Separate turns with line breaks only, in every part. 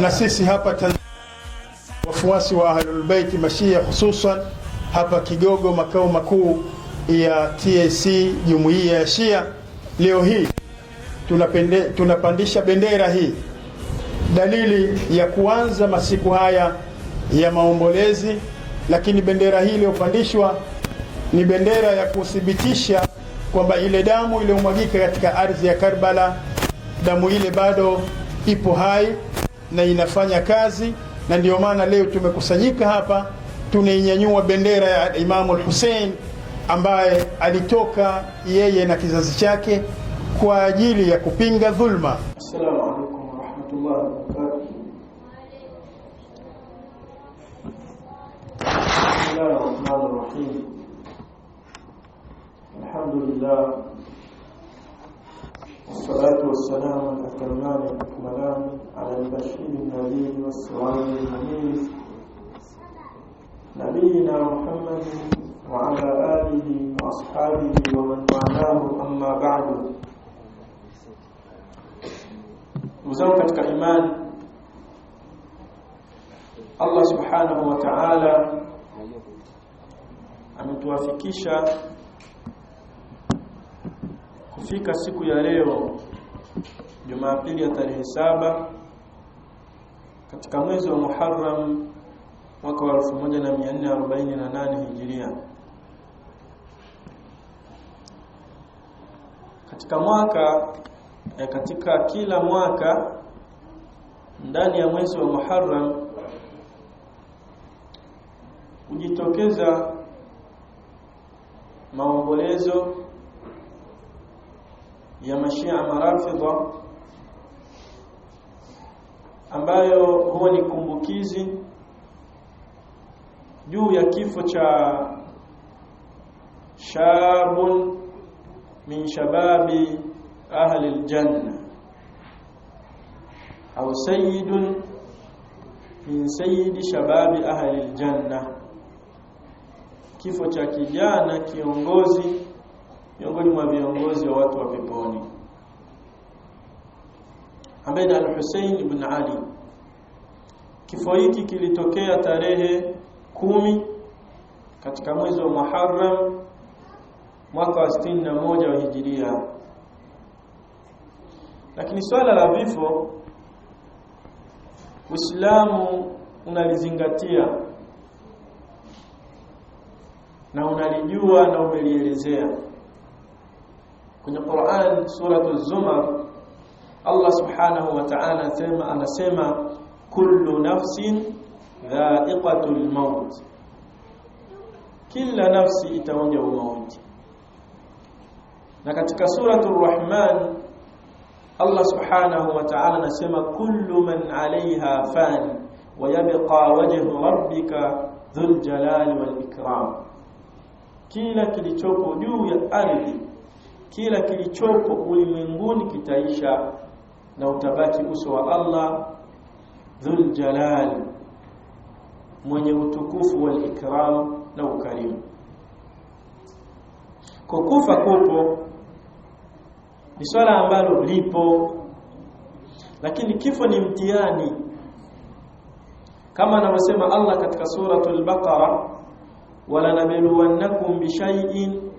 Na sisi hapa wafuasi wa Ahlul Bait Mashia, hususan hapa Kigogo, makao makuu ya TAC Jumuiya ya Shia, leo hii tunapandisha bendera hii, dalili ya kuanza masiku haya ya maombolezi. Lakini bendera hii iliyopandishwa ni bendera ya kuthibitisha kwamba ile damu iliyomwagika katika ardhi ya Karbala, damu ile bado ipo hai na inafanya kazi, na ndio maana leo tumekusanyika hapa tunainyanyua bendera ya Imamu al-Hussein ambaye alitoka yeye na kizazi chake kwa ajili ya kupinga dhulma.
Assalamu alaykum wa rahmatullahi wa barakatuh. Bismillahirrahmanirrahim. Alhamdulillah. والصلاة والسلام الأكرمان الأكملان على البشير النذير والسراج المنير نبينا محمد وعلى آله وأصحابه ومن والاه أما بعد. Mzao katika imani, Allah subhanahu wa ta'ala ametuwafikisha kufika siku ya leo Jumapili ya tarehe 7 katika mwezi wa Muharram mwaka wa 1448 Hijiria. Katika kila mwaka ndani ya mwezi wa Muharram hujitokeza maombolezo ya Mashia Marafidha ambayo huwa ni kumbukizi juu ya kifo cha shabun min shababi ahli aljanna au sayyidun min sayyidi shababi ahli aljanna, kifo cha kijana kiongozi miongoni mwa viongozi wa watu wa peponi ambaye ni Al-Hussein ibn Ali. Kifo hiki kilitokea tarehe 10 katika mwezi wa Muharram mwaka wa 61 wa Hijiria. Lakini swala la vifo Uislamu unalizingatia na unalijua na umelielezea. Kwenye Qur'an suratu Zumar Allah subhanahu wa ta'ala anasema kullu nafsin dha'iqatul maut, kila nafsi itaonja mauti. Na katika suratu Ar-Rahman Allah subhanahu wa ta'ala anasema kullu man 'alayha fan wa yabqa wajhu rabbika dhul jalali wal ikram, kila kilichopo juu ya ardhi, kila kilichopo ulimwenguni kitaisha na utabaki uso wa Allah dhul jalal, mwenye utukufu wal ikram na ukarimu. Kufa kupo ni swala ambalo lipo, lakini kifo ni mtihani kama anavyosema Allah katika suratul Baqara, wala nabluwannakum bishay'in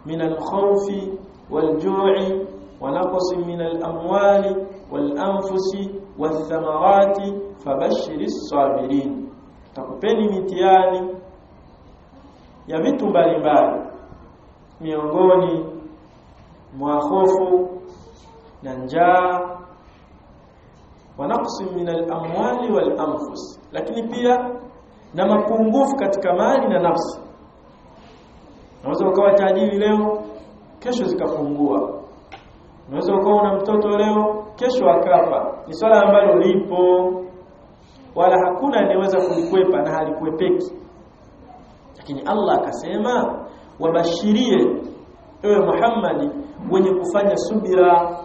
min al-khawfi wal-ju'i wa naqsin min al-amwali wal-anfusi wath-thamarati fabashshiris sabirin. Takupeni mitihani ya vitu mbalimbali, miongoni mwa hofu na njaa, wa naqsin min al-amwali wal-anfus, lakini pia na mapungufu katika mali na nafsi. Unaweza ukawa tajiri leo, kesho zikafungua. Unaweza ukawa una mtoto leo, kesho akafa. Ni swala ambalo lipo, wala hakuna anayeweza kulikwepa na halikuepeki. Lakini Allah akasema wabashirie ewe Muhammad wenye kufanya subira.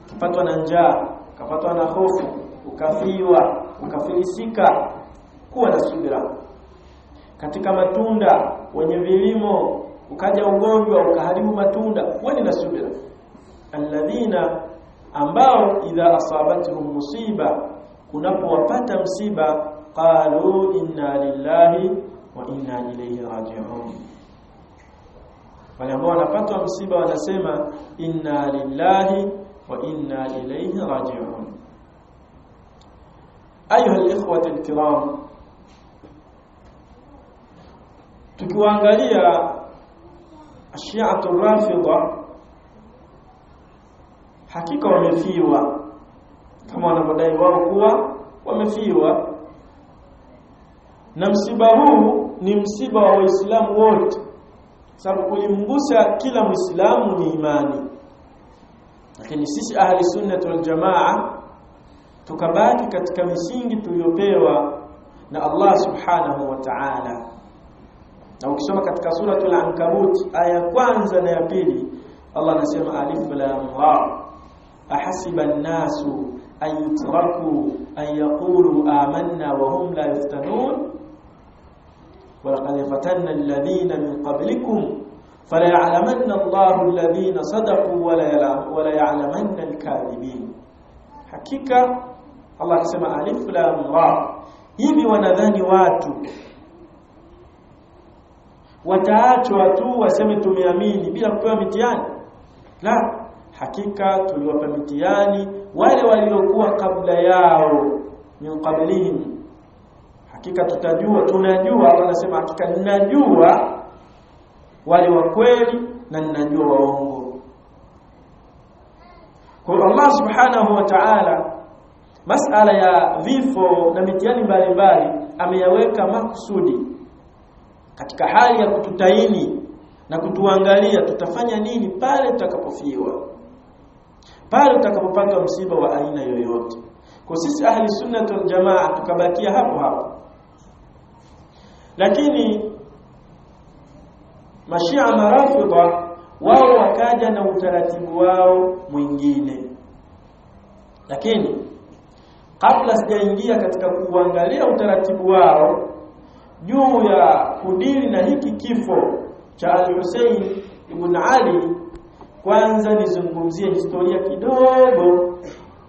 Ukipatwa na njaa, ukapatwa na hofu, ukafiwa, ukafilisika, kuwa na subira. Katika matunda, wenye vilimo, ukaja ugonjwa ukaharibu matunda, kuwa na subira. Alladhina ambao idha asabatuhum musiba kunapowapata msiba qalu inna lillahi wa inna ilayhi raji'un. Wale ambao wanapata msiba wanasema inna lillahi wa inna ilayhi raji'un. Ayuha al-ikhwati al-kiram, tukiangalia Shi'atu Rafidha hakika wamefiwa kama wanavyodai wao kuwa wamefiwa, na msiba huu ni msiba wa Waislamu wote, sababu kulimgusa kila Muislamu ni imani. Lakini sisi ahli sunnah wal jamaa tukabaki katika misingi tuliyopewa na Allah subhanahu wa ta'ala. Na ukisoma katika suratul Ankabut aya kwanza na ya pili, Allah anasema alif lam ra ahasiba an-nasu an yutraku an yaqulu amanna wa hum la yuftanun wa laqad fatanna alladhina min qablikum fala ya'lamanna Allahu alladhina sadaqu wa la ya'lamanna al-kadhibin. Hakika Allah anasema alif lam ra, hivi wanadhani watu wataachwa tu waseme tumeamini bila kupewa mitihani? La, hakika tuliwapa mitihani wale waliokuwa kabla yao, min qablihim. Hakika tunajua wanasema hakika ninajua wale wa kweli na ninajua waongo. Kwa Allah subhanahu wa ta'ala masala ya vifo na mitihani mbalimbali ameyaweka makusudi katika hali ya kututaini na kutuangalia tutafanya nini pale tutakapofiwa, pale tutakapopata msiba wa aina yoyote. Kwa sisi ahli sunnah wal jamaa tukabakia hapo hapo. Lakini Mashia Marafidha wao wakaja na utaratibu wao mwingine. Lakini kabla sijaingia katika kuangalia utaratibu wao juu ya kudili na hiki kifo cha Al-Hussein ibn Ali, kwanza nizungumzie historia kidogo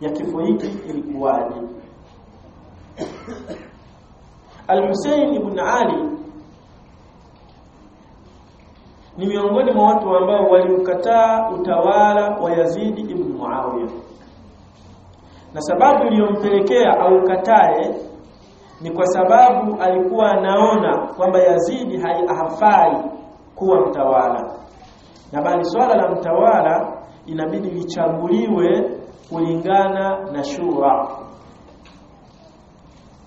ya kifo hiki ilikuwaje. Al-Hussein ibn Ali ni miongoni mwa watu ambao waliukataa utawala wa Yazid ibn Muawiya, na sababu iliyompelekea au katae ni kwa sababu alikuwa anaona kwamba Yazidi hafai kuwa mtawala, na bali swala la mtawala inabidi lichaguliwe kulingana na shura,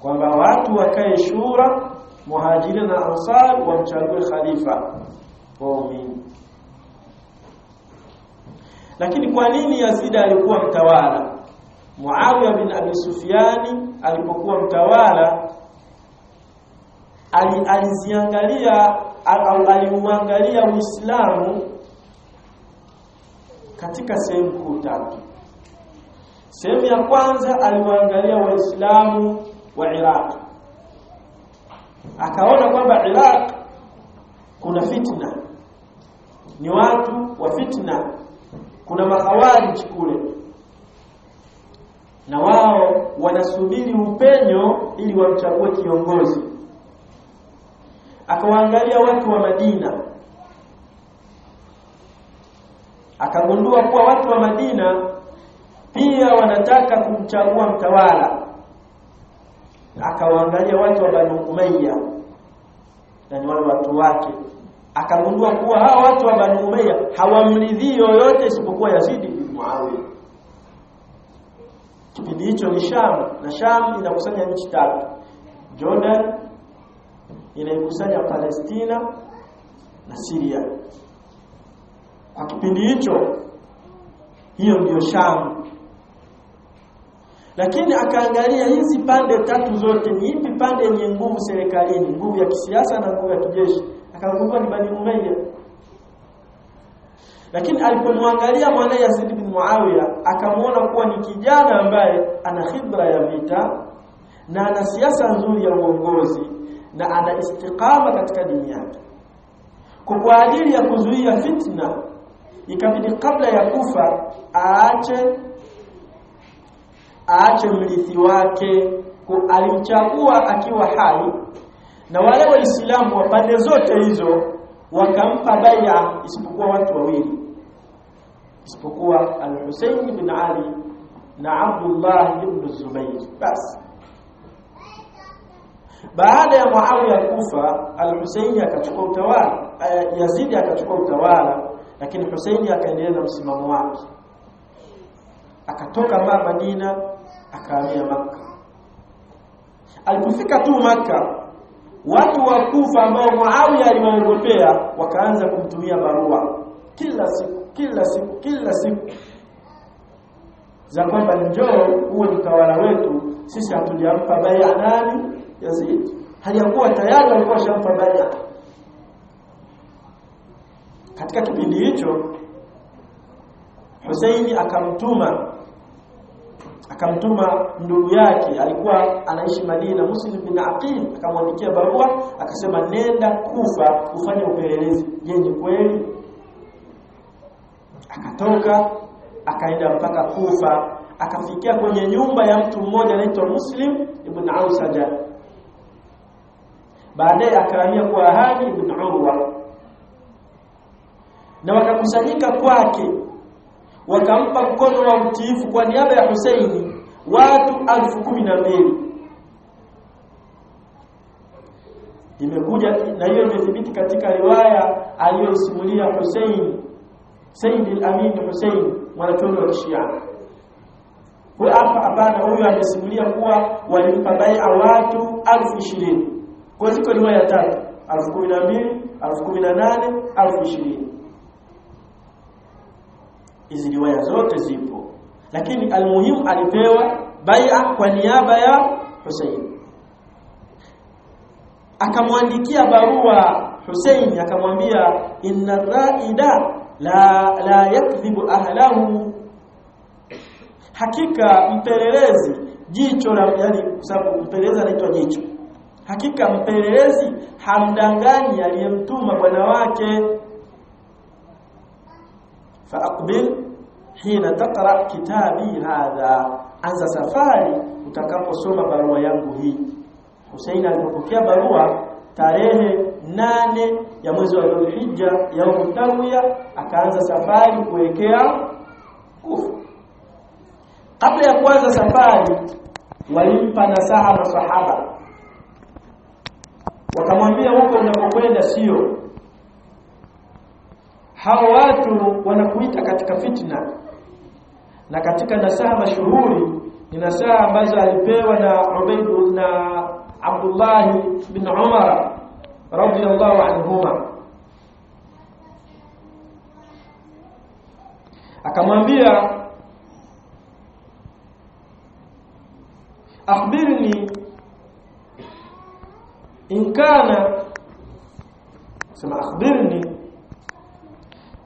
kwamba watu wakae shura, muhajirin na ansar wamchague khalifa waumini. Lakini kwa nini Yazid alikuwa mtawala? Muawiya bin Abi Sufyani alipokuwa mtawala aliziangalia au aliuangalia Uislamu katika sehemu kuu tatu. Sehemu ya kwanza aliwaangalia Waislamu wa Iraq, akaona kwamba Iraq kuna fitna, ni watu wa fitna, kuna makhawarij kule, na wao wanasubiri upenyo ili wamchague kiongozi. Akawaangalia watu wa Madina, akagundua kuwa watu wa Madina pia wanataka kumchagua mtawala. Akawaangalia watu wa Banu Umayya, yani wale watu wake, akagundua kuwa hao watu wa Banu Umayya hawamridhii yoyote isipokuwa Yazid ibn Muawiya. Kipindi hicho ni Sham, na Sham inakusanya nchi tatu: Jordan, inakusanya Palestina na Syria. Kwa kipindi hicho hiyo ndio Sham. Lakini akaangalia hizi pande tatu zote, ni ipi pande yenye nguvu serikalini, nguvu ya kisiasa na nguvu ya kijeshi? Akagundua ni Bani Umayya. Lakini alipomwangalia mwanae Yazid bin Muawiya, akamuona kuwa ni kijana ambaye ana khibra ya vita na ana siasa nzuri ya uongozi na ana istiqama katika dini yake. Kwa ajili ya kuzuia fitna, ikabidi kabla ya kufa aache aache mrithi wake. Alimchagua akiwa hai, na wale waislamu wa pande zote hizo wakampa bai'a, isipokuwa watu wawili, isipokuwa al-Husayn bin Ali na Abdullah ibn Zubayr. Basi baada ya Muawiya kufa, al-Husayn akachukua utawala, Yazid akachukua utawala, lakini Husayn akaendelea na msimamo wake. Akatoka Madina akahamia Makka. Alipofika tu Makka, watu wa Kufa ambao Muawiya aliwaogopea wakaanza kumtumia barua kila siku za kwamba njoo uwe mtawala wetu, sisi hatujampa bai'a nani? Yazid. Hajakuwa tayari alikuwa shampa bai'a. Katika kipindi hicho Husaini akamtuma ndugu yake, alikuwa anaishi Madina, Muslim bin Aqil, akamwandikia barua akasema nenda Kufa ufanye upelelezi, je ni kweli? Akatoka akaenda mpaka Kufa, akafikia kwenye nyumba ya mtu mmoja anaitwa Muslim ibn Ausaja. Baadaye akahamia kwa Hani ibn Urwa, na wakakusanyika kwake, wakampa mkono wa mtiifu kwa niaba ya Husaini watu 12,000. Imekuja na hiyo imethibiti katika riwaya aliyosimulia Husaini, Sayyid al-Amin Husain, mwanachuoni wa Shia. Kwa hapa huyu amesimulia kuwa walimpa bai'a watu 20,000. Kwa ziko riwaya tatu, 12,000, 18,000, 20,000. Hizi riwaya zote zipo, lakini almuhimu alipewa bai'a kwa niaba ya Husain. Akamwandikia barua Husain, akamwambia inna ra'ida la yakdhibu ahlahu, hakika mpelelezi jicho la, yani kwa sababu mpelelezi anaitwa jicho, hakika mpelelezi hamdanganyi aliyemtuma bwana wake. Faaqbil hina taqra kitabi hadha, anza safari utakaposoma barua yangu hii. Husaini alipokea barua tarehe 8 ya mwezi wa Dhulhijja, yaum tarwiya, akaanza safari kuelekea Kufa. Kabla ya kuanza safari, walimpa nasaha masahaba, wakamwambia huko unapokwenda sio, hao watu wanakuita katika fitna. Na katika nasaha mashuhuri ni nasaha ambazo alipewa na Ubayd na Abdullah bin Umar radiyallahu anhuma. Akamwambia akhbirni in kana, sema akhbirni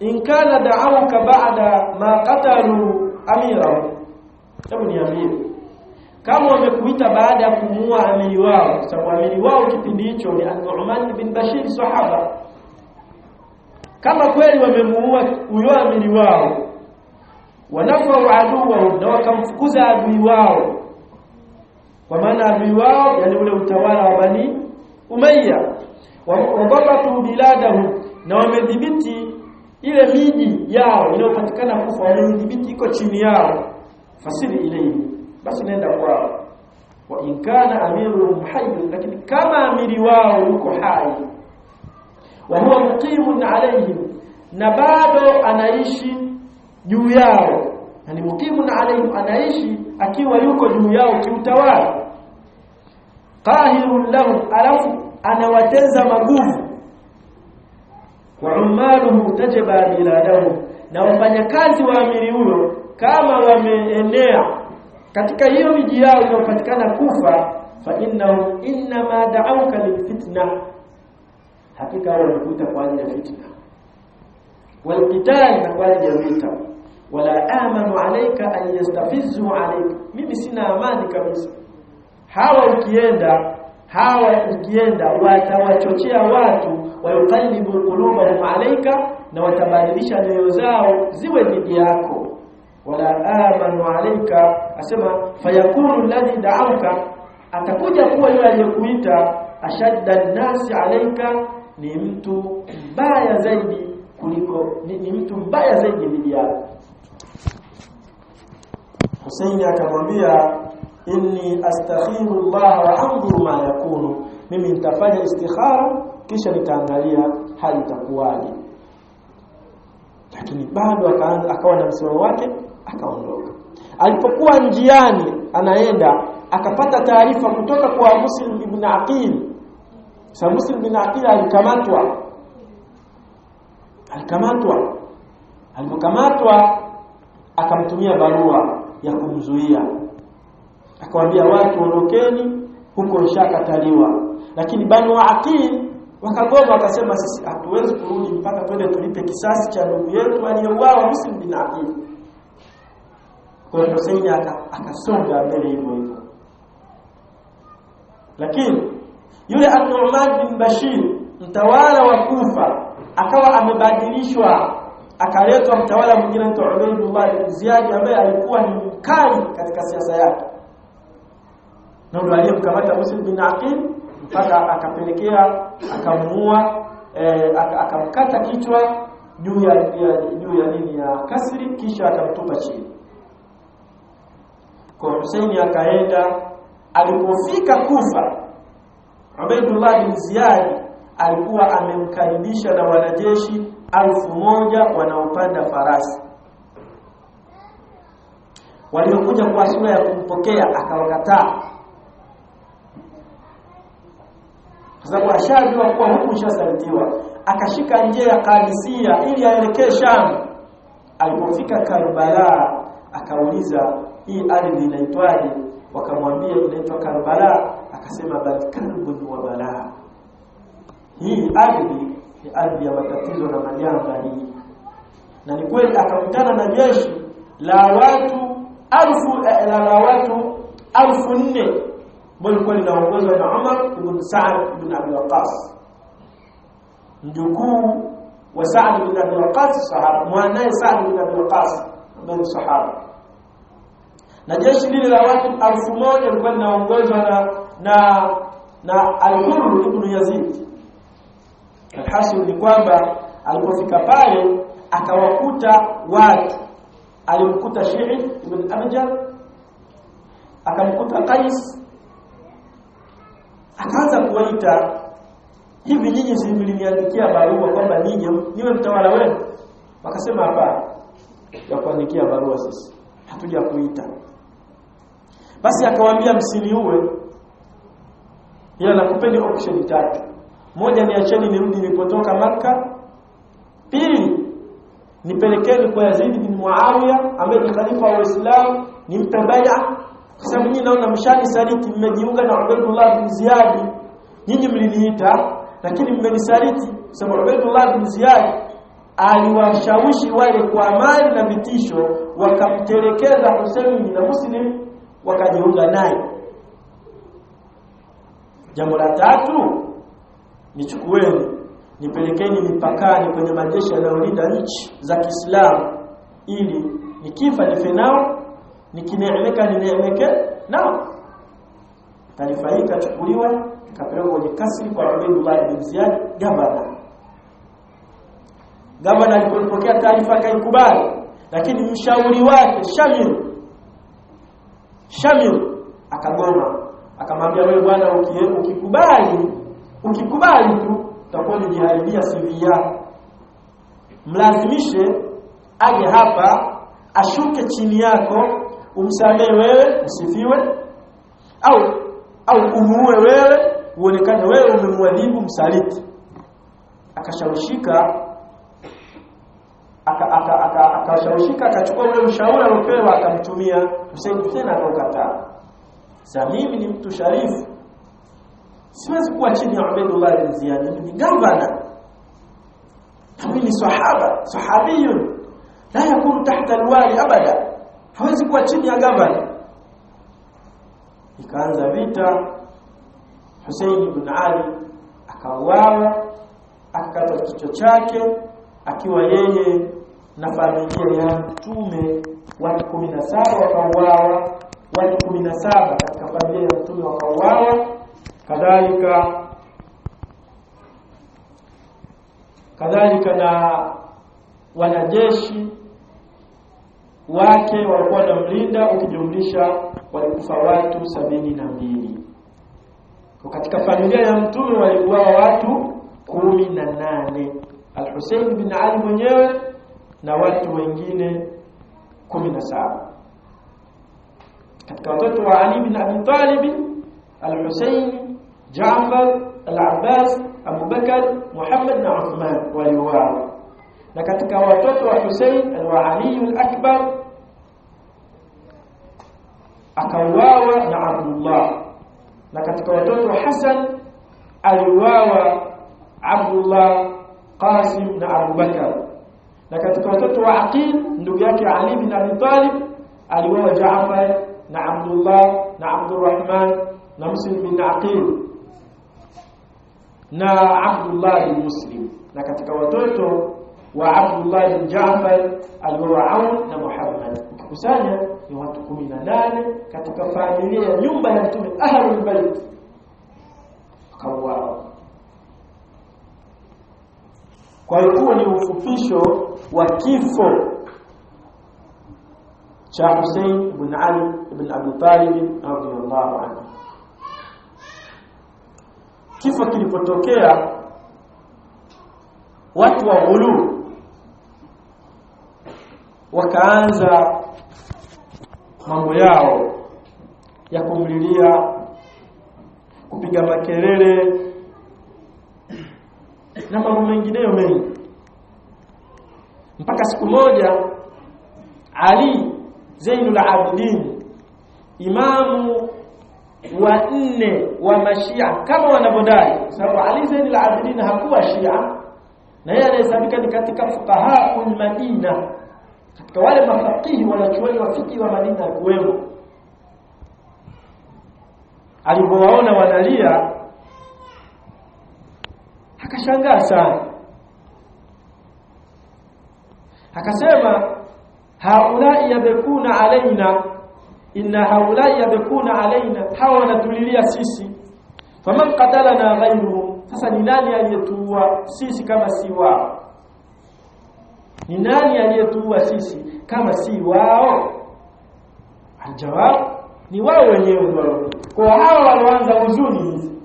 in kana da'awka ba'da ma qatalu amirahu, hebu niambie kama wamekuita baada ya kumuua amiri wao, sababu amiri wao kipindi hicho ni An-Nu'man bin Bashir sahaba. Kama kweli wamemuua huyo amiri wao, wanafau aduwao, na wakamfukuza adui wao, kwa maana adui wao yani ule utawala wa Bani Umayya, wabatu biladahu, na wamedhibiti ile miji yao inayopatikana Kufa, wamedhibiti iko chini yao. Fasili ilayhi, basi nenda kwao. Wa in kana amiruhum hayy, lakini kama amiri wao yuko hai, wa huwa muqimun alayhim, na bado anaishi juu yao, yani muqimun alayhim, anaishi akiwa yuko juu yao kiutawala, qahirun lahum, alafu anawateza maguvu, wa umaluhu tajaba biladahum, na wafanyakazi wa amiri huyo kama wameenea katika hiyo miji yao inayopatikana Kufa, fa innahum inma da'awka lilfitna, hakika wanakuita kwa ajili ya fitna, walqital, na kwa ajili ya vita. Wala amanu alayka an yastafizu alayka, mimi sina amani kabisa. Hawa ukienda watawachochea watu, wayuqallibu qulubahum alayka, na watabadilisha nyoyo zao ziwe dhidi yako. wala amanu alayka, asema fayakunu alladhi da'awka, atakuja kuwa yule aliyekuita ashadda an-nasi alayka, ni mtu mbaya zaidi kuliko ni mtu mbaya zaidi dhidi yako. Husaini akamwambia inni astakhiru Allah wa anzuru ma yakunu, mimi nitafanya istikhara kisha nitaangalia hali itakuwaje. Lakini bado akawa na msimamo wake, akaondoka. Alipokuwa njiani anaenda, akapata taarifa kutoka kwa Muslim ibn Aqil. Sasa Muslim ibn Aqil alipokamatwa akamtumia barua ya kumzuia, akamwambia watu ondokeni, huko nishakataliwa. Lakini Banu Aqil wakagoma, wakasema sisi hatuwezi kurudi mpaka twende tulipe kisasi cha ndugu yetu aliyeuawa Muslim bin Aqil. Kwa hiyo Husaini akasonga mbele hivyo. Lakini yule An-Nu'man bin Bashir, mtawala wa Kufa, akawa amebadilishwa, akaletwa mtawala mwingine anaitwa Ubaydullah bin Ziyad, ambaye alikuwa ni mkali katika siasa yake. Na ndio aliyemkamata Muslim bin Aqil mpaka akapelekea akamuua, akamkata kichwa juu ya nini ya kasri, kisha akamtupa chini. Kwa Husaini akaenda, alipofika Kufa, Ubaydullah bin Ziyad alikuwa amemkaribisha na wanajeshi 1000 wanaopanda farasi. Waliokuja kwa sura ya kumpokea akawakataa, kwa sababu ashajua kuwa huku shasalitiwa. Akashika njia ya Qadisiyya ili aelekee Sham. Alipofika Karbala akauliza hii ardhi inaitwaje? Wakamwambia inaitwa Karbala. Akasema bal karbun wa bala, hii ardhi ni ardhi ya matatizo na majanga hii. Na ni kweli akakutana na jeshi la watu 1400 walikuwa linaongozwa na Umar ibn Sa'd ibn Abi Waqqas, mjukuu wa Sa'd ibn Abi Waqqas, sahaba, mwanae Sa'd ibn Abi Waqqas ambaye sahaba. Na jeshi lile la watu 1000 lilikuwa linaongozwa na Al-Hurr ibn Yazid. Alhasil ni kwamba alipofika pale akawakuta watu, alimkuta Shi'i ibn Abjar, akamkuta Qais, akaanza kuwaita, hivi nyinyi mliniandikia barua kwamba niwe mtawala wenu? Wakasema hapana, ya kuandikia barua sisi hatuja kuita. Basi akawaambia msiniue, ila nakupeni option 3. Moja, niacheni nirudi nilipotoka Makka. Pili, nipelekeni kwa Yazid bin Muawiya ambaye ni khalifa wa Uislamu, nimpe bai'a, kwa sababu nyinyi naona mshani saliti, mmejiunga na Ubaydullah bin Ziyad. Nyinyi mliniita lakini mmenisaliti, sababu Ubaydullah bin Ziyad aliwashawishi wale kwa amani na vitisho, wakamtelekeza Husaini na Muslim, wakajiunga naye. Jambo la 3, nichukueni nipelekeni mipakani kwenye majeshi yanayolinda nchi za Kiislamu, ili nikifa nife nao, nikineemeka nineemeke nao. Taarifa hii ikachukuliwa ikapelekwa kwenye kasri kwa Ubaydullah bin Ziyad, gavana. Gavana alipopokea taarifa akaikubali, lakini mshauri wake Shamil akagoma, akamwambia wewe bwana, ukikubali tu utakuwa umejiharibia CV yako. Mlazimishe aje hapa, ashuke chini yako, umsamee wewe usifiwe, au umuue wewe uonekane wewe umemwadhibu msaliti. Akashawishika, akachukua ule ushauri aliopewa akamtumia Hussein, tena akakataa. Sasa mimi ni mtu sharifu, siwezi kuwa chini ya Ubaydullah bin Ziyad, ni gavana. Mimi ni sahabiyun la yakunu tahta alwali abada, hawezi kuwa chini ya gavana. Ikaanza vita. Hussein ibn Ali akauawa, akakata kichwa chake, akiwa yeye na familia ya Mtume watu 17 wakauawa, watu 17 katika familia ya Mtume wakauawa. Kadhalika na wanajeshi wake walikuwa wanamlinda, ukijumlisha walikufa watu 72. Kwa katika familia ya Mtume walikuwa watu 18, Al-Hussein bin Ali mwenyewe na watu wengine 17. Katika watoto wa Ali bin Abi Talib, Al-Hussein, Jaafar, Al-Abbas, Abu Bakar, Muhammad na Uthman waliuawa. Na katika watoto wa Hussein wa Ali al-Akbar akauawa na Abdullah. Na katika watoto wa Hassan aliuawa Abdullah, Qasim na Abu Bakar. Na katika watoto wa Aqil ndugu yake Ali bin Abi Talib aliuawa Jaafar na Abdullah na Abdurrahman na Muslim bin Aqil na Abdullah bin Muslim. Na katika watoto wa Abdullah bin Jaafar aliuawa Aun na Muhammad. Ukikusanya ni watu 18 katika familia ya nyumba ya Mtume Ahlul Bait wakauawa. Kwa hiyo ni ufupisho wa kifo cha Hussein ibn Ali ibn Abi Talib radhiyallahu anhu. Kifo kilipotokea, watu wa ghulu wakaanza mambo yao ya kumlilia, kupiga makelele na mambo mengineyo mengi, mpaka siku moja Ali Zainul Abidin, imamu wa 4 wa Mashia kama wanavyodai, sababu Ali Zainul Abidin hakuwa Shia na yeye anahesabika ni katika fuqaha al-Madina, katika wale mafakihi wanachuoni wa fiqh wa Madina kuwemo. Alipowaona wanalia akashangaa sana, akasema haulai yabekuna alaina, inna haulai yabekuna alaina, hawa wanatulilia sisi, faman qatalana ghayruhum, sasa ni nani aliyetuua sisi kama si wao? Ni nani aliyetuua sisi kama si wao? Aljawab ni wao wenyewe ndio. Kwa hao walianza huzuni hizi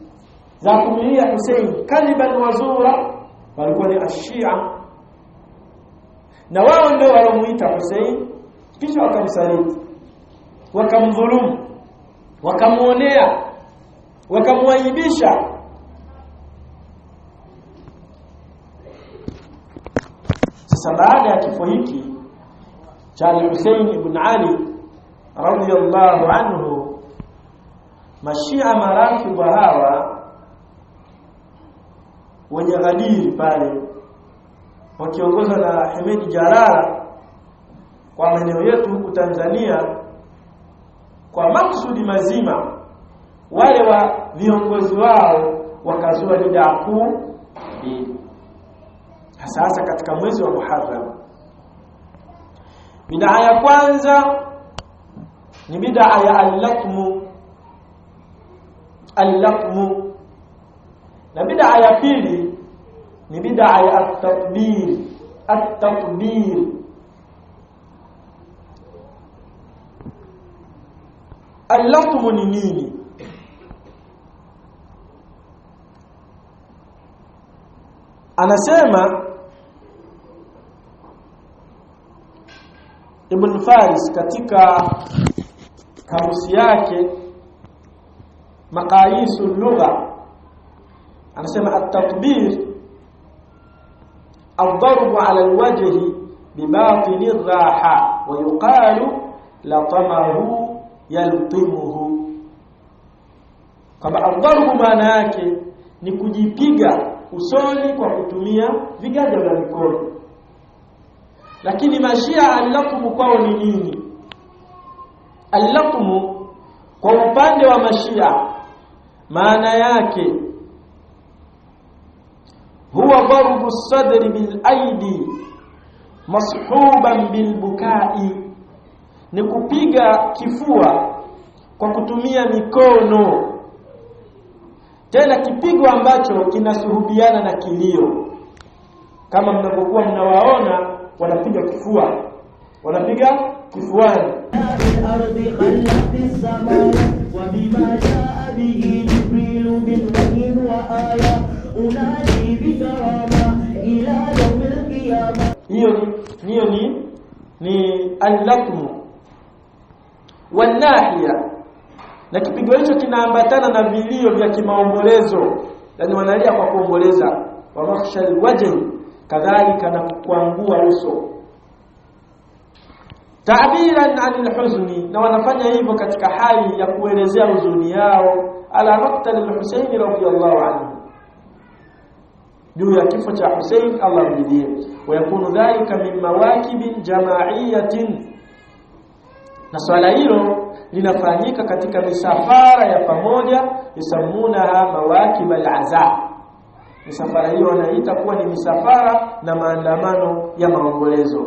za kumlilia Hussein kaliban wazura, walikuwa ni Ashia, na wao ndio walomuita Hussein, kisha wakamsaliti, wakamdhulumu, wakamuonea, wakamwaibisha. Sasa baada ya kifo hiki cha Hussein ibn Ali radhiyallahu anhu, Mashia marafidha hawa wenye ghadiri pale wakiongozwa na Hamid Jalala kwa maeneo yetu huku Tanzania, kwa maksudi mazima, wale wa viongozi wao wakazua bid'a kuu hasa katika mwezi wa Muharram. Bid'a ya kwanza ni bid'a ya al-laqmu, na bid'a ya pili ni bid'a ya at-tatbir. Al-laqmu ni nini? Anasema Ibn Faris katika kamusi yake Maqayisul Lugha, anasema at-tatbir ad-darbu 'ala al-wajhi bi batini ar-raha wa yuqalu latamahu yaltimuhu. Kama ad-darbu maana yake ni kujipiga usoni kwa kutumia viganja vya mikono. Lakini Mashia al-laqmu kwao ni nini? Al-laqmu kwa upande wa Mashia maana yake huwa darbu as-sadri bil aidi mashuban bil bukai ni kupiga kifua kwa kutumia mikono, tena kipigo ambacho kinasuhubiana na kilio, kama mnapokuwa mnawaona wanapiga kifua, wanapiga kifuani. Hiyo ni al-latmu wanahiya, na kipigo hicho kinaambatana na vilio vya kimaombolezo, yani wanalia kwa kuomboleza, wa makhshal wajh, kadhalika na kuangua uso, ta'biran 'anil huzni, na wanafanya hivyo katika hali ya kuelezea huzuni yao ala maqtal al-Husayn radhiyallahu anhu, juu ya kifo cha Husayn Allah mridhie. Wa yakunu dhalika min mawakibin jamaiyatin, na swala hilo linafanyika katika misafara ya pamoja, yusamunaha mawakib al-aza. Misafara hiyo wanaita kuwa ni misafara na maandamano ya maombolezo,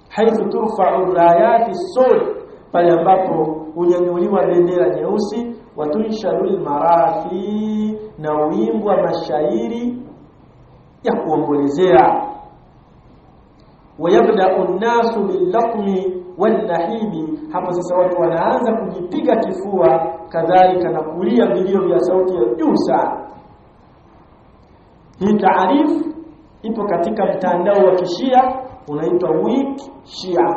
haithu turfa'u rayati sud, pale ambapo unyanyuliwa bendera nyeusi, watunsharul marafi, na uimbwa mashairi ya kuombolezea. Wayabda'u an-nasu bil-laqmi wan-nahibi, hapo sasa watu wanaanza kujipiga kifua, kadhalika na kulia vilio vya sauti ya juu sana. Hii taarifu ipo katika mtandao wa Kishia unaitwa Wiki Shia,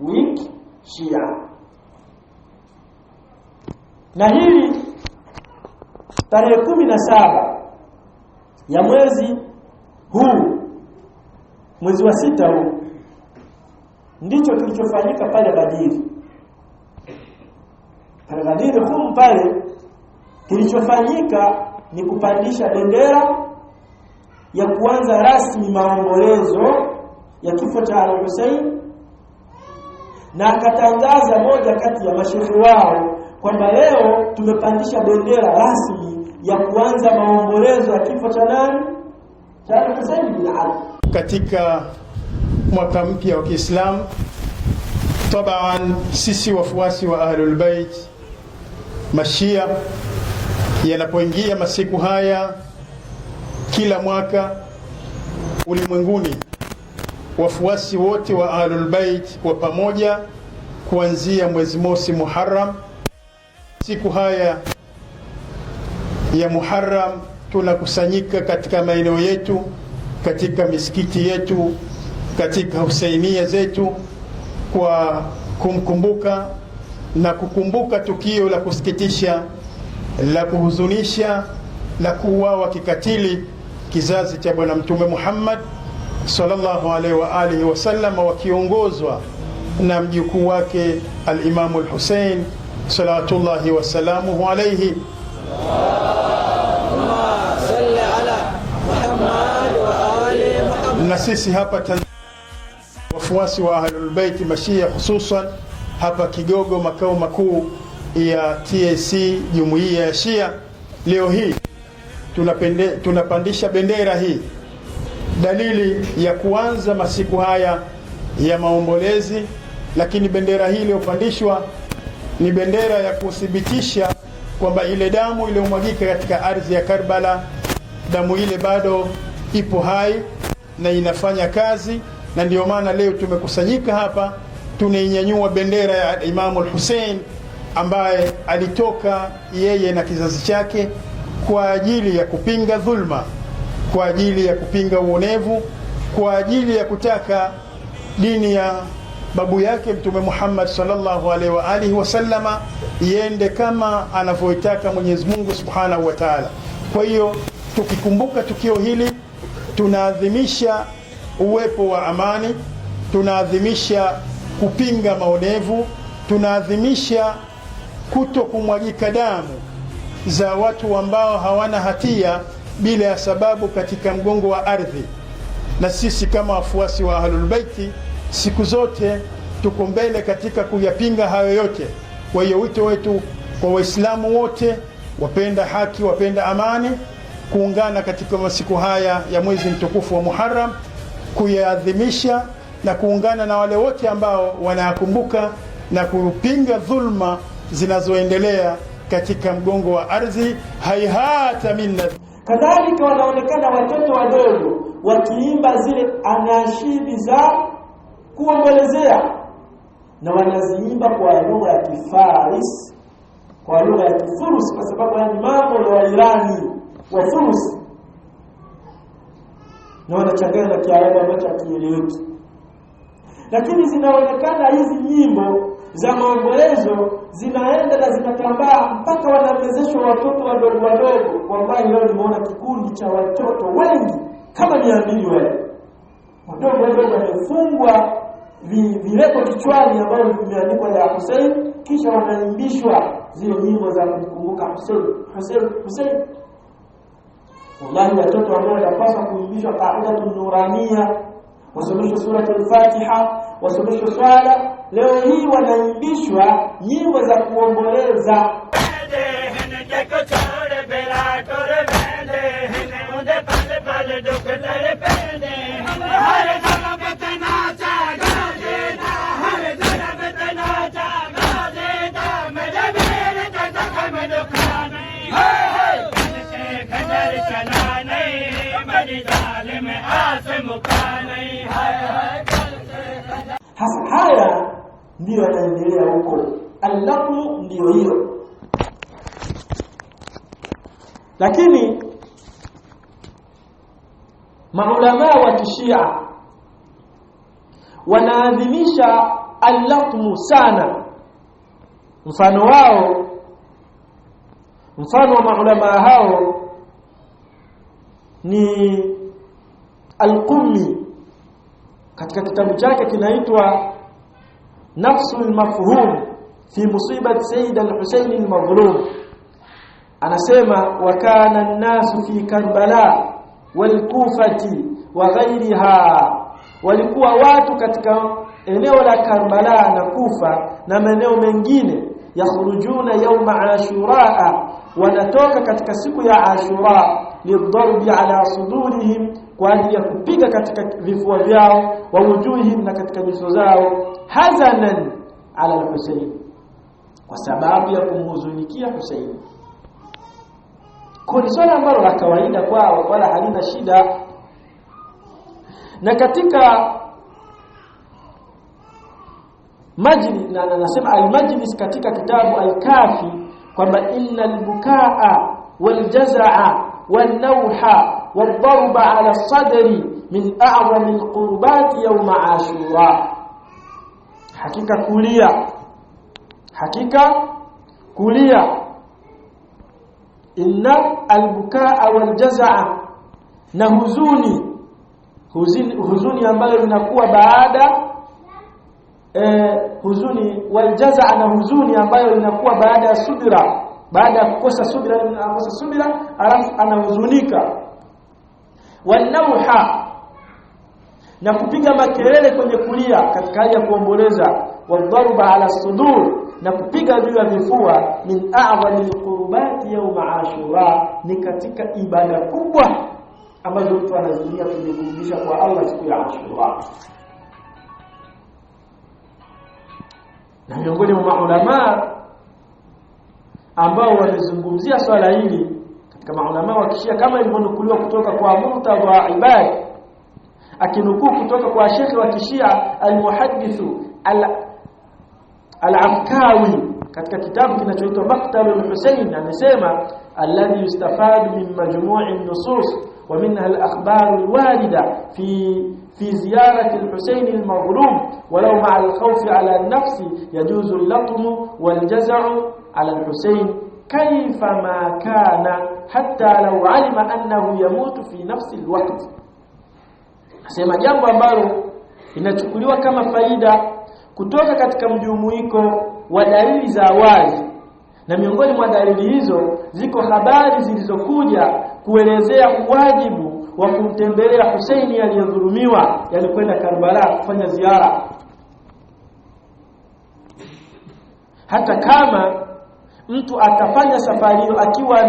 Wiki Shia. Na hili tarehe 17 ya mwezi huu, mwezi wa 6 huu, ndicho kilichofanyika pale Badiri. Pale Badiri pale kilichofanyika ni kupandisha bendera ya kuanza rasmi maombolezo ya kifo cha Al-Husayn, na akatangaza moja kati ya mashehe wao kwamba leo tumepandisha bendera rasmi ya kuanza maombolezo ya kifo cha nani? Cha Al-Husayn bin Ali.
Katika mwaka mpya wa Kiislamu, taban sisi wafuasi wa Ahlul Bait Mashia, yanapoingia masiku haya kila mwaka ulimwenguni, wafuasi wote wa Ahlul Bait wa pamoja, kuanzia mwezi mosi Muharram, siku haya ya Muharram tunakusanyika katika maeneo yetu, katika misikiti yetu, katika Husainia zetu, kwa kumkumbuka na kukumbuka tukio la kusikitisha, la kuhuzunisha, la kuuawa kikatili kizazi cha Bwana Mtume Muhammad sallallahu alaihi wa alihi wasallam, wakiongozwa na mjukuu wake al-Imam al-Hussein salawatullahi wasalamuhu alayhi. Na sisi hapa wafuasi wa Ahlul Bait Mashia, hususan hapa Kigogo, makao makuu ya TAC Jumuiya ya Shia, leo hii tunapandisha bendera hii, dalili ya kuanza masiku haya ya maombolezi. Lakini bendera hii iliyopandishwa ni bendera ya kuthibitisha kwamba ile damu iliyomwagika katika ardhi ya Karbala, damu ile bado ipo hai na inafanya kazi, na ndio maana leo tumekusanyika hapa tunainyanyua bendera ya Imam al-Hussein ambaye alitoka yeye na kizazi chake kwa ajili ya kupinga dhulma, kwa ajili ya kupinga uonevu, kwa ajili ya kutaka dini ya babu yake Mtume Muhammad sallallahu alaihi wa alihi wasallama iende kama anavyoitaka Mwenyezi Mungu Subhanahu wa Ta'ala. Kwa hiyo tukikumbuka tukio hili, tunaadhimisha uwepo wa amani, tunaadhimisha kupinga maonevu, tunaadhimisha kuto kumwagika damu za watu ambao hawana hatia bila ya sababu katika mgongo wa ardhi. Na sisi kama wafuasi wa Ahlul Baiti siku zote tuko mbele katika kuyapinga hayo yote. Kwa hiyo wito wetu kwa Waislamu wote wapenda haki, wapenda amani, kuungana katika masiku haya ya mwezi mtukufu wa Muharram, kuyaadhimisha na kuungana na wale wote ambao wanakumbuka na kupinga dhulma zinazoendelea katika mgongo wa ardhi. Haihata minna.
Kadhalika wanaonekana watoto wadogo wakiimba zile anashidi za kuombolezea, na wanaziimba kwa lugha ya Kifaris, kwa lugha ya Kifurus, kwa sababu ni mambo ya Irani wa Furus, na wanachanganya na Kiarabu ambacho hakieleweki. Lakini zinaonekana hizi nyimbo za maombolezo zinaenda na zinatambaa mpaka wanamezeshwa watoto wadogo wadogo. Wallahi leo nimeona kikundi cha watoto wengi kama 200 wale wadogo wadogo wamefungwa vilepo kichwani ambao vimeandikwa ya Hussein, kisha wanaimbishwa zile nyimbo za kumkumbuka Hussein. Wallahi watoto ambao wanapaswa kuimbishwa Qaidatun Nurania, wasomeshwe sura al-Fatiha, wasomeshwe swala, leo hii wanaimbishwa nyimbo za kuomboleza. Hasa haya ndio yanaendelea huko. Al-laqmu ndio hiyo. Lakini maulama wa Kishia wanaadhimisha al-laqmu sana. Mfano wa maulama hao ni Al-Qummi katika kitabu chake kinaitwa Nafsul Mafhum fi musibat Sayyid al-Husayn al-Madhlum, anasema wa kana an-nasu fi Karbala wal Kufati wa ghayriha, walikuwa watu katika eneo la Karbala na Kufa na maeneo mengine, yakhrujuna yawma Ashura, wanatoka katika siku ya Ashura, lidharbi ala sudurihim, kwa ajili ya kupiga katika vifua vyao, wa wujuhihim, na katika nyuso zao, hazanan ala al-Husayn, kwa sababu ya kumhuzunikia Husayn. Kwa swala ambalo la kawaida kwao wala halina shida. Na katika majlis, na anasema al-Majlis katika kitabu al-Kafi kwamba innal bukaa wal jazaa wal nawha wal darba ala sadri min a'zami al-qurbat yawm Ashura, hakika kulia inna al-bukaa wal jazaa, na huzuni ambayo inakuwa baada huzuni wal jazaa, na huzuni ambayo inakuwa baada ya subira, baada ya kukosa subira alafu anahuzunika. Wanauha, na kupiga makelele kwenye kulia katika hali ya kuomboleza. Wadharuba ala sudur, na kupiga juu ya vifua. Min a'zami alqurbati yawm Ashura, ni katika ibada kubwa ambazo mtu anazinia kujikurubisha kwa Allah siku ya Ashura. Na miongoni mwa maulama ambao wamezungumzia swala hili katika maulama wa Kishia, kama ilivyonukuliwa kutoka kwa Murtadha Ibad, akinukuu kutoka kwa Sheikh wa Kishia al-Muhaddithu al-Afkawi katika kitabu kinachoitwa Maqtal al-Husayn, anasema alladhi yustafadu min majmu'i an-nusus wa minha al-akhbar al-warida fi ziyarati al-Husayn al-Madhlum walau ma'a al-khawf 'ala an-nafs yajuzu al-latm wal-jaz'u 'ala al-Husayn kayfa ma kana hatta law 'alima annahu yamutu fi nafsi al-waqt. Nasema jambo ambalo linachukuliwa kama faida kutoka katika mjumuiko wa dalili za wazi, na miongoni mwa dalili hizo ziko habari zilizokuja kuelezea uwajibu wa kumtembelea Husaini aliyedhulumiwa, yalikwenda Karbala kufanya ziara. Hata kama mtu atafanya safari hiyo akiwa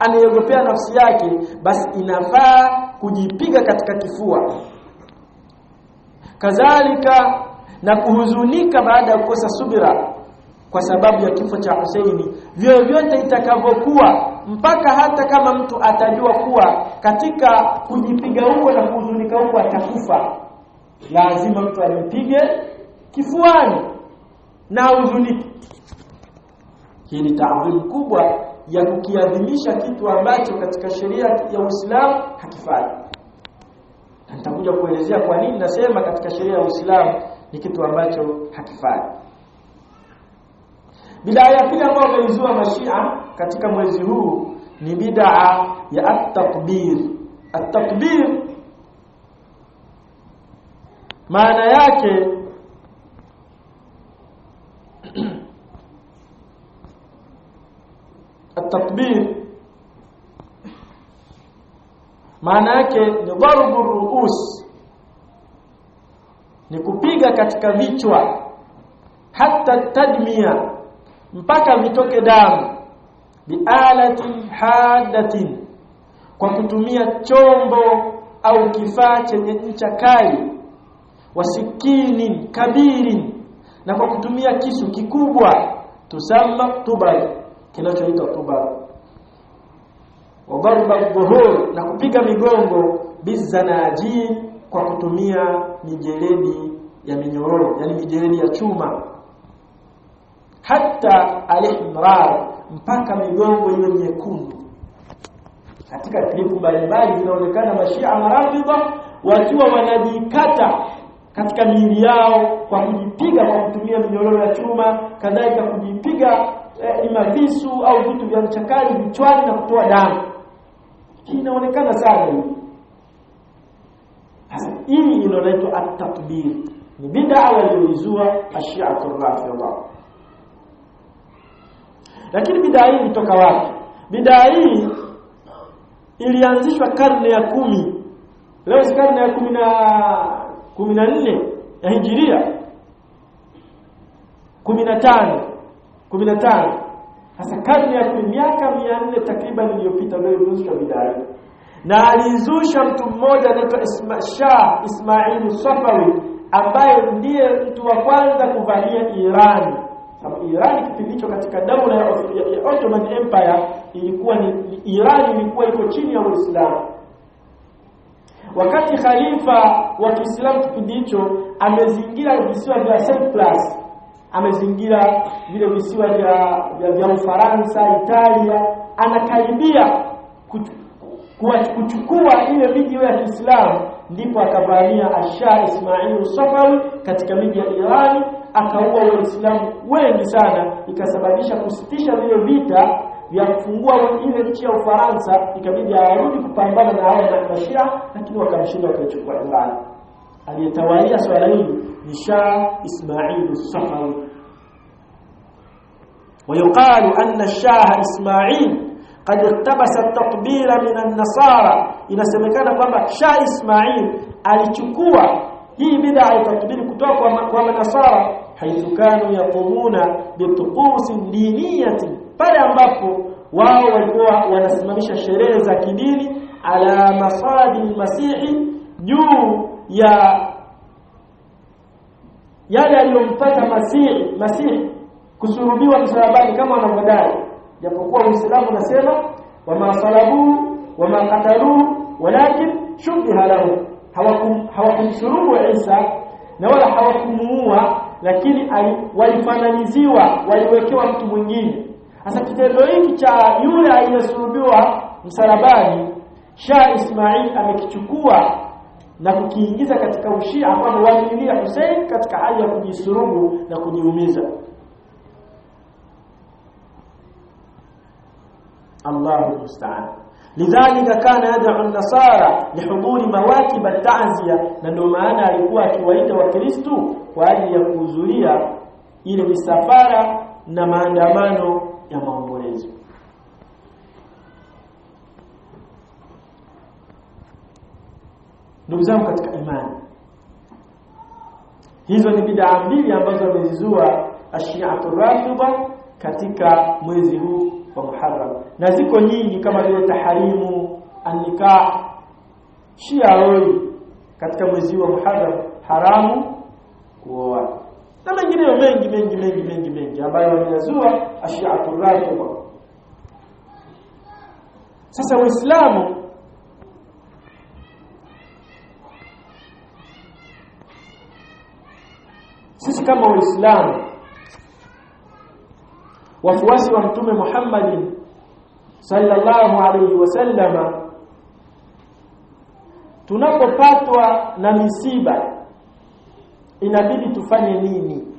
anaogopea nafsi yake, basi inafaa kujipiga katika kifua. Kadhalika na kuhuzunika baada ya kukosa subira kwa sababu ya kifo cha Husaini, vyovyote itakavyokuwa, mpaka hata kama mtu atajua kuwa katika kujipiga huko na kuhuzunika huko atakufa, lazima mtu alimpige kifuani na huzunike. Hii ni taadhim kubwa ya kukiadhimisha kitu ambacho katika sheria ya Uislamu hakifai. Nitakuja kuelezea kwa nini nasema katika sheria ya Uislamu ni kitu ambacho hakifai. Bid'a ya pili ambayo wameizua Mashia katika mwezi huu ni bid'a ya at-takbir. At-takbir maana yake at-takbir maana yake ni darbu ruus, ni kupiga katika vichwa, hata tadmia, mpaka vitoke damu, bialatin hadatin, kwa kutumia chombo au kifaa chenye ncha kali, wasikinin kabirin, na kwa kutumia kisu kikubwa, tusama tubar, kinachoitwa tubar, wa darba dhuhur, na kupiga migongo, bizanajin, kwa kutumia mijeledi ya minyororo, yani mijeledi ya chuma, hata al-ihmrar, mpaka migongo iwe nyekundu. Katika klipu mbalimbali zinaonekana Mashia na Rafidha wakiwa wanajikata katika miili yao kwa kujipiga kwa kutumia minyororo ya chuma, kadhalika kujipiga ima visu au vitu vya mchakali vichwani na kutoa damu. Hii inaonekana sana hii. Sasa hii inaitwa at-takbir, ni bid'a walioizua Ashia Rafidha. Lakini bid'a hii kutoka wapi? Bid'a hii ilianzishwa karne ya 10. Leo si karne ya 14 ya Hijiria. 15. Sasa karne ya miaka 400 takriban iliyopita ndio ilianzishwa bid'a hii. Na alizusha mtu mmoja anaitwa Shah Ismail Safawi, ambaye ndiye mtu wa kwanza kuvamia Iran. Sababu Iran kipindi hicho katika daula ya Ottoman Empire ilikuwa ni Iran ilikuwa iko chini ya Uislamu. Wakati khalifa wa Kiislamu kipindi hicho amezingira visiwa vya Cyprus, amezingira vile visiwa vya Ufaransa, Italia, anakaribia kuchukua ile miji ya Kiislamu, ndipo akavamia Shah Ismail Safawi katika miji ya Iran, akaua Waislamu wengi sana, ikasababisha kusitisha vile vita vya kufungua ile nchi ya Ufaransa, ikabidi arudi kupambana na hao na Mashia, lakini wakamshinda, wakachukua Iran. Aliyetawalia swala hili ni Shah Ismail Safawi. ويقال أن الشاه إسماعيل قد اقتبس التطبير من النصارى. inasemekana kwamba Shah Ismail alichukua hii bid'a ya takbiri kutoka kwa manasara, haithu kanu yaqumuna bituqus diniyati, pale ambapo wao walikuwa wanasimamisha sherehe za kidini, ala masadi masihi, juu ya yale aliyompata masihi kusurubiwa msalabani kama wanavyodai, japokuwa Uislamu unasema wama salabu wama qatalu walakin shubbiha lahu, hawakumsurubu Isa na wala hawakumuua, lakini walifananiziwa, waliwekewa mtu mwingine. Sasa kitendo hiki cha yule aliyesurubiwa msalabani, Shah Ismail amekichukua na kukiingiza katika Ushia, kwamba walilia Hussein katika hali ya kujisurubu na kujiumiza. Allahu musta'an. Lidhalika kana yad'u an-nasara lihuduri mawakib at-ta'ziya, na ndio maana alikuwa akiwaita Wakristo kwa ajili ya kuhudhuria ile misafara na maandamano ya maombolezo. Ndugu zangu katika imani, hizo ni bid'a mbili ambazo wamezizua Ashia Rafidha katika mwezi huu wa Muharram, na ziko nyingi kama vile taharimu an-nikah. Shia wao katika mwezi wa Muharram haramu kuoa. Na mengineyo mengi ambayo wameyazua Ashi'atu Rafidha. Sasa Uislamu sisi kama Waislamu wafuasi wa Mtume Muhammad sallallahu alayhi wasallama, tunapopatwa na misiba inabidi tufanye nini?